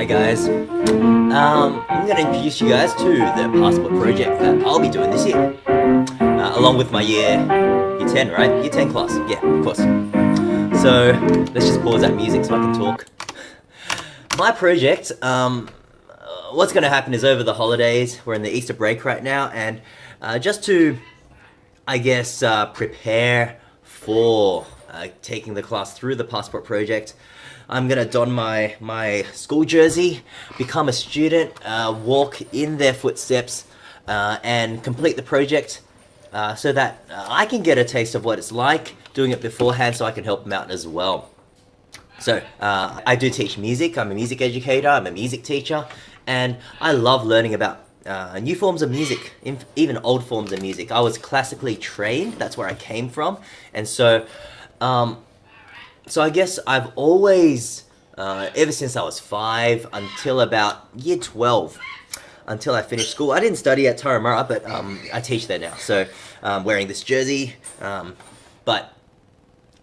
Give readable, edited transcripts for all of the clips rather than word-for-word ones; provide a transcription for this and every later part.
Hi guys, I'm going to introduce you guys to the passport project that I'll be doing this year, along with my year 10, right? Year 10 class, yeah, of course. So, let's just pause that music so I can talk. My project, what's going to happen is over the holidays, we're in the Easter break right now, and just to, I guess, prepare for taking the class through the passport project, I'm gonna don my school jersey, become a student, walk in their footsteps, and complete the project so that I can get a taste of what it's like doing it beforehand, so I can help them out as well. So I do teach music. I'm a music educator, I'm a music teacher, and I love learning about new forms of music, even old forms of music. I was classically trained, that's where I came from, and so I guess I've always, ever since I was 5 until about year 12, until I finished school. I didn't study at Turramurra, but I teach there now, so I'm wearing this jersey. But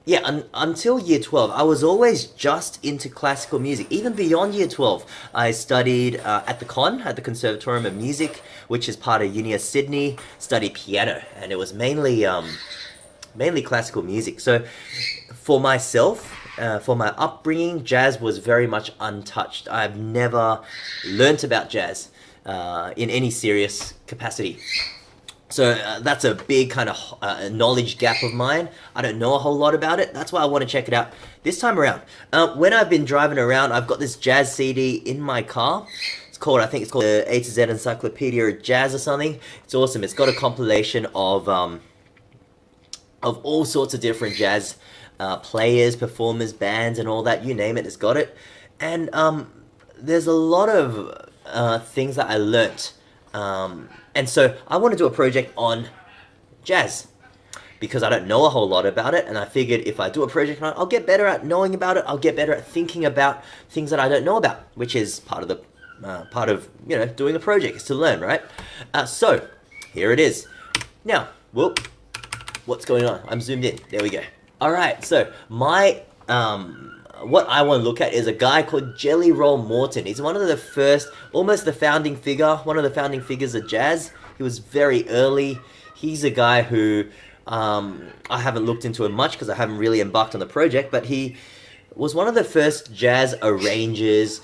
yeah, until year 12, I was always just into classical music. Even beyond year 12, I studied at the Conservatorium of Music, which is part of Uni of Sydney, studied piano, and it was mainly classical music. So for myself, for my upbringing, jazz was very much untouched. I've never learnt about jazz in any serious capacity. So that's a big kind of knowledge gap of mine. I don't know a whole lot about it. That's why I want to check it out this time around. When I've been driving around, I've got this jazz CD in my car. I think it's called the A to Z Encyclopedia of Jazz or something. It's awesome. It's got a compilation of all sorts of different jazz players, performers, bands, and all that. You name it, it's got it. And there's a lot of things that I learnt. And so I want to do a project on jazz because I don't know a whole lot about it, and I figured if I do a project on it, I'll get better at knowing about it. I'll get better at thinking about things that I don't know about, which is part of doing a project, is to learn, right? So here it is. Now, whoop. What's going on? I'm zoomed in. There we go. Alright, so my what I want to look at is a guy called Jelly Roll Morton. He's one of the first, almost the founding figure, one of the founding figures of jazz. He was very early. He's a guy who I haven't looked into him much because I haven't really embarked on the project, but he was one of the first jazz arrangers,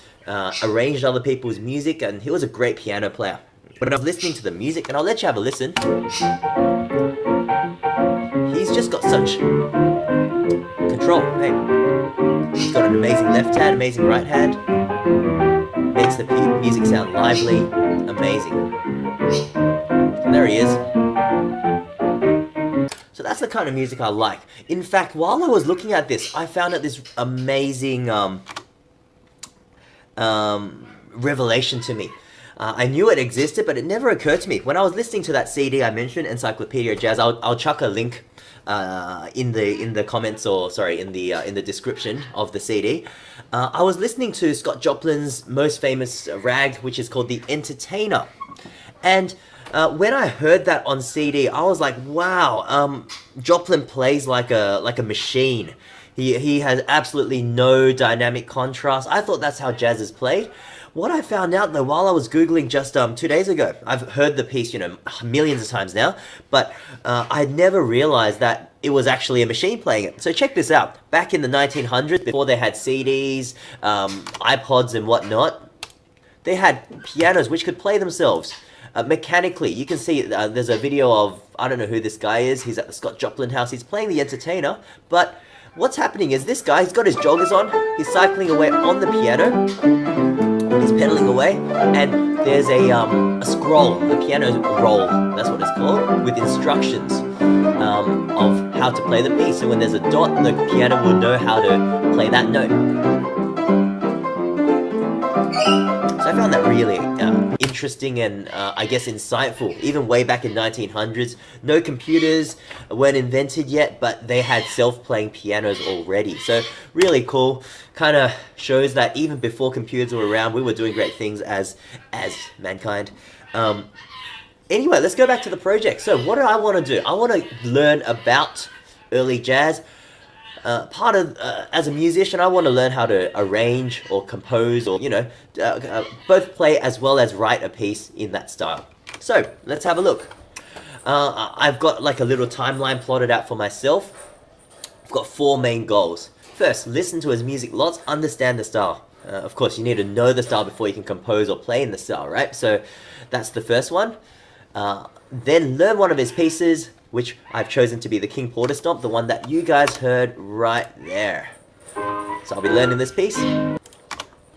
arranged other people's music, and he was a great piano player. But I was listening to the music, and I'll let you have a listen. He's just got such control. Hey, he's got an amazing left hand, amazing right hand. Makes the music sound lively, amazing. And there he is. So that's the kind of music I like. In fact, while I was looking at this, I found out this amazing revelation to me. I knew it existed, but it never occurred to me. When I was listening to that CD I mentioned, Encyclopedia of Jazz, I'll chuck a link in the comments, or sorry, in the description of the CD. I was listening to Scott Joplin's most famous rag, which is called The Entertainer, and when I heard that on CD, I was like, wow, Joplin plays like a machine. He has absolutely no dynamic contrast. I thought that's how jazz is played. What I found out, though, while I was Googling just 2 days ago, I've heard the piece, millions of times now, but I'd never realized that it was actually a machine playing it. So check this out. Back in the 1900s, before they had CDs, iPods and whatnot, they had pianos which could play themselves mechanically. You can see there's a video of, I don't know who this guy is, he's at the Scott Joplin house, he's playing The Entertainer, but what's happening is this guy, he's got his joggers on, he's cycling away on the piano, he's pedaling away, and there's a scroll, a piano roll, that's what it's called, with instructions of how to play the piece. So when there's a dot, the piano will know how to play that note. So I found that really interesting and I guess insightful. Even way back in 1900s, no computers weren't invented yet, but they had self-playing pianos already. So really cool. Kind of shows that even before computers were around, we were doing great things as mankind. Anyway, let's go back to the project. So what do I want to do? I want to learn about early jazz. part of, as a musician, I want to learn how to arrange or compose or, both play as well as write a piece in that style. So, let's have a look. I've got like a little timeline plotted out for myself. I've got 4 main goals. First, listen to his music lots, understand the style. Of course, you need to know the style before you can compose or play in the style, right? So, that's the first one. Then learn one of his pieces, which I've chosen to be the King Porter Stomp, the one that you guys heard right there. So I'll be learning this piece.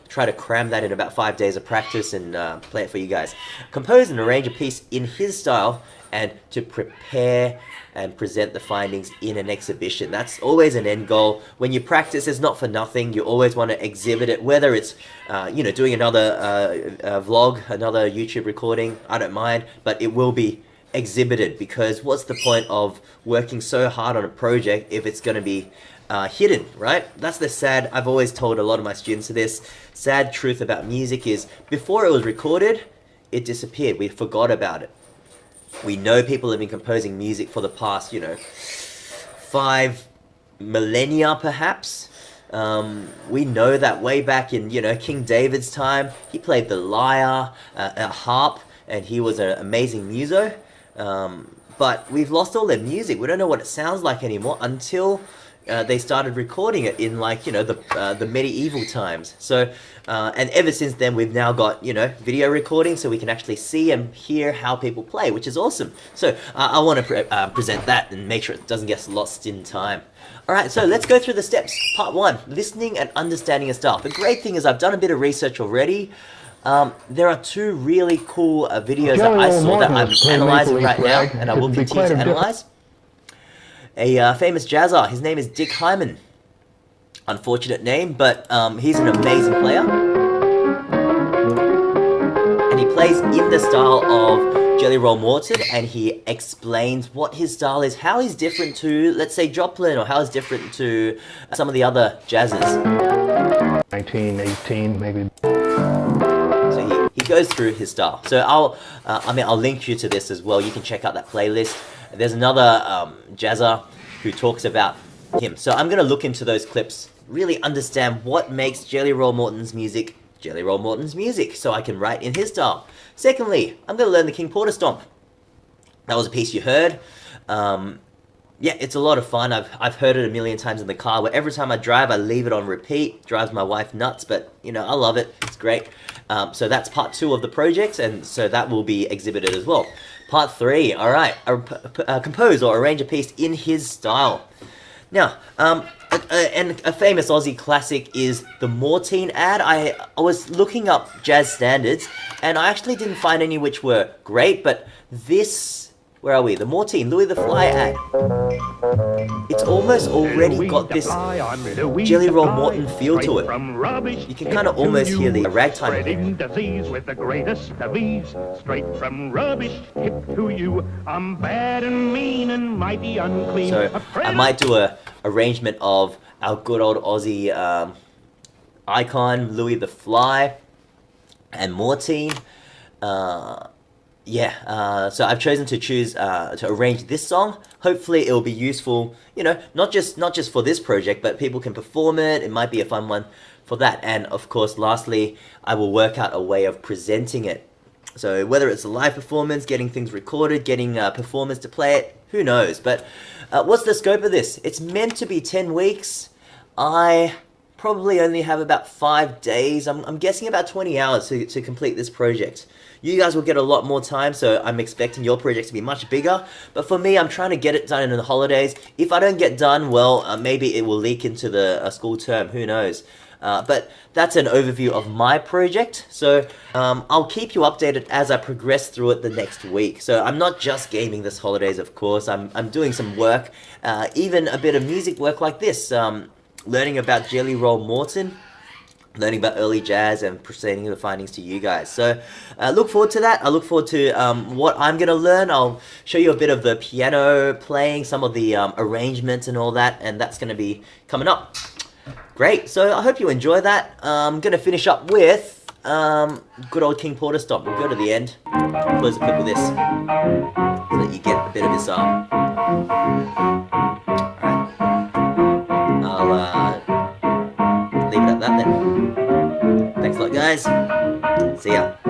Try to cram that in about 5 days of practice and play it for you guys. Compose and arrange a piece in his style and to prepare and present the findings in an exhibition. That's always an end goal. When you practice, it's not for nothing. You always want to exhibit it, whether it's, doing another vlog, another YouTube recording, I don't mind, but it will be exhibited, because what's the point of working so hard on a project if it's going to be hidden, right? That's the sad, I've always told a lot of my students this, sad truth about music is, before it was recorded, it disappeared. We forgot about it. We know people have been composing music for the past, 5 millennia perhaps. We know that way back in, King David's time, he played the lyre, a harp, and he was an amazing muso. But we've lost all their music. We don't know what it sounds like anymore until they started recording it in the medieval times. So, and ever since then we've now got, video recording so we can actually see and hear how people play, which is awesome. So I want to present that and make sure it doesn't get lost in time. Alright, so let's go through the steps. Part 1, listening and understanding a style. The great thing is I've done a bit of research already. There are 2 really cool videos that I saw that I'm analyzing right now, and I will continue to analyze. A famous jazzer, his name is Dick Hyman. Unfortunate name, but he's an amazing player. And he plays in the style of Jelly Roll Morton, and he explains what his style is, how he's different to, let's say, Joplin, or how he's different to some of the other jazzers. 1918, maybe. So he goes through his style. So I'll link you to this as well. You can check out that playlist. There's another jazzer who talks about him. So I'm going to look into those clips, really understand what makes Jelly Roll Morton's music Jelly Roll Morton's music, so I can write in his style. Secondly, I'm going to learn the King Porter Stomp. That was a piece you heard. Yeah, it's a lot of fun. I've heard it a million times in the car, where every time I drive, I leave it on repeat. Drives my wife nuts, but, I love it. It's great. So that's part 2 of the project, and so that will be exhibited as well. Part 3, alright, compose or arrange a piece in his style. Now, and a famous Aussie classic is the Morton ad. I was looking up jazz standards, and I actually didn't find any which were great, but this... Where are we? The Morton, Louis the Fly ad. It's almost already got this Jelly Roll Morton feel to it. You can kind of almost hear the ragtime. Disease with the greatest of ease, straight from rubbish, hip to you. I'm bad and mean and mighty unclean. So I might do a arrangement of our good old Aussie icon, Louis the Fly, and Morton. So I've chosen to choose to arrange this song. Hopefully it will be useful, not just for this project, but people can perform it. It might be a fun one for that. And of course, lastly, I will work out a way of presenting it. So whether it's a live performance, getting things recorded, getting performers to play it, who knows? But what's the scope of this? It's meant to be 10 weeks. I probably only have about 5 days. I'm guessing about 20 hours to complete this project. You guys will get a lot more time, so I'm expecting your project to be much bigger. But for me, I'm trying to get it done in the holidays. If I don't get done, well, maybe it will leak into the school term. Who knows? But that's an overview of my project. So I'll keep you updated as I progress through it the next week. So I'm not just gaming this holidays, of course. I'm doing some work, even a bit of music work like this. Learning about Jelly Roll Morton, learning about early jazz, and presenting the findings to you guys. So look forward to that. I look forward to what I'm going to learn. I'll show you a bit of the piano playing, some of the arrangements and all that, and that's going to be coming up. Great. So I hope you enjoy that. I'm going to finish up with good old King Porter Stomp. We'll go to the end. Close the clip with this, so that you get a bit of his about that then. Thanks a lot, guys. See ya.